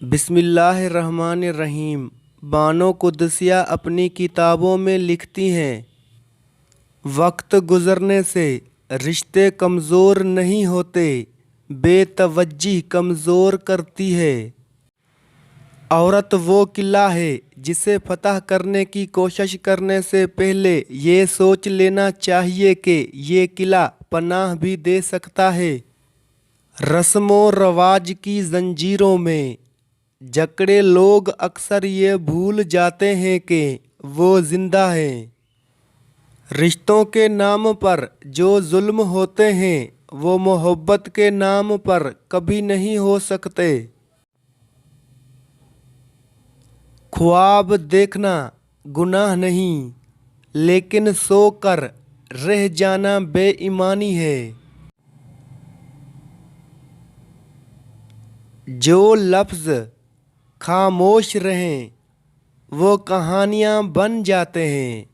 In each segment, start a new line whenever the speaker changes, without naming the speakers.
बिस्मिल्लाहिर्रहमानिर्रहीम। बानो कुद्सिया अपनी किताबों में लिखती हैं, वक्त गुज़रने से रिश्ते कमज़ोर नहीं होते, बेतवज्जी कमज़ोर करती है। औरत वो किला है जिसे फतह करने की कोशिश करने से पहले ये सोच लेना चाहिए कि ये किला पनाह भी दे सकता है। रस्मों रवाज की जंजीरों में जकड़े लोग अक्सर ये भूल जाते हैं कि वो जिंदा हैं। रिश्तों के नाम पर जो जुल्म होते हैं वो मोहब्बत के नाम पर कभी नहीं हो सकते। ख्वाब देखना गुनाह नहीं, लेकिन सोकर रह जाना बेईमानी है। जो लफ्ज़ खामोश रहें वो कहानियाँ बन जाते हैं।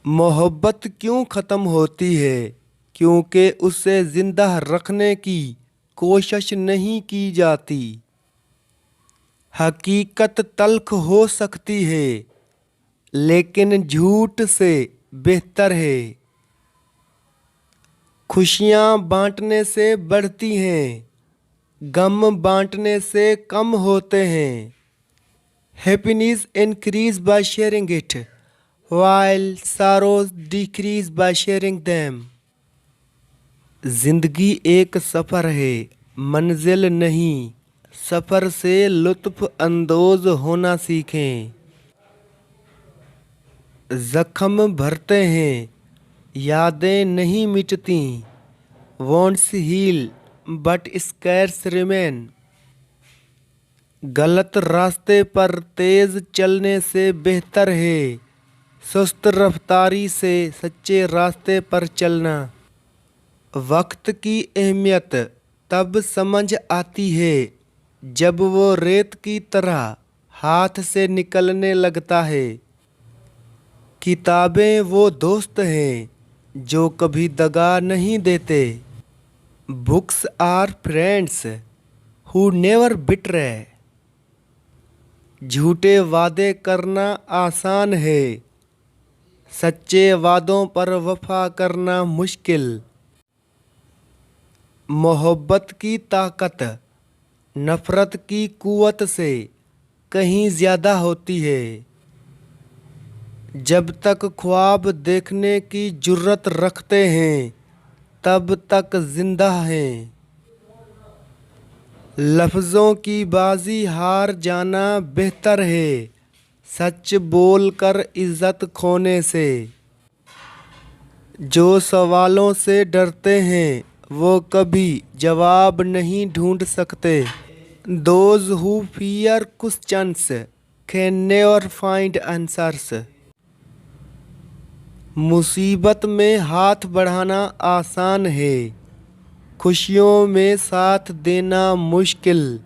मोहब्बत क्यों ख़त्म होती है? क्योंकि उसे ज़िंदा रखने की कोशिश नहीं की जाती। हकीकत तल्ख हो सकती है, लेकिन झूठ से बेहतर है। खुशियाँ बांटने से बढ़ती हैं, गम बांटने से कम होते हैं। Happiness increase by sharing it, while sorrows decrease by sharing them। जिंदगी एक सफ़र है, मंजिल नहीं। सफ़र से लुत्फ़ अंदोज़ होना सीखें। ज़ख्म भरते हैं, यादें नहीं मिटती। Wounds heal but scars remain. गलत रास्ते पर तेज चलने से बेहतर है सुस्त रफ्तारी से सच्चे रास्ते पर चलना। वक्त की अहमियत तब समझ आती है जब वो रेत की तरह हाथ से निकलने लगता है। किताबें वो दोस्त हैं जो कभी दगा नहीं देते। Books are friends who never betray. झूठे वादे करना आसान है, सच्चे वादों पर वफा करना मुश्किल। मोहब्बत की ताकत नफ़रत की कुव्वत से कहीं ज़्यादा होती है। जब तक ख्वाब देखने की जुर्रत रखते हैं तब तक जिंदा हैं। लफ्ज़ों की बाजी हार जाना बेहतर है सच बोलकर इज्जत खोने से। जो सवालों से डरते हैं वो कभी जवाब नहीं ढूंढ सकते। Those who fear questions can never find answers। मुसीबत में हाथ बढ़ाना आसान है, खुशियों में साथ देना मुश्किल।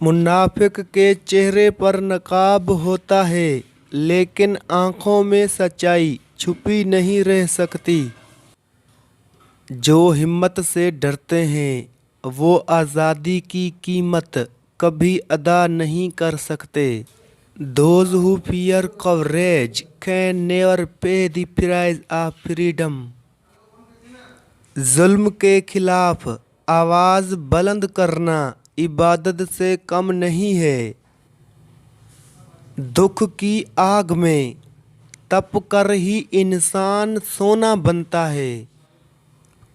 मुनाफिक के चेहरे पर नकाब होता है, लेकिन आँखों में सच्चाई छुपी नहीं रह सकती। जो हिम्मत से डरते हैं वो आज़ादी की कीमत कभी अदा नहीं कर सकते। Those who fear courage can never pay the price of freedom। जुल्म के खिलाफ आवाज़ बुलंद करना इबादत से कम नहीं है। दुख की आग में तप कर ही इंसान सोना बनता है।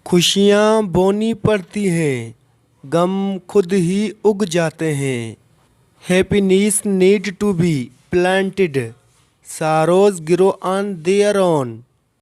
खुशियाँ बोनी पड़ती हैं, गम खुद ही उग जाते हैं। Happiness need to be planted, sorrows grow on their own।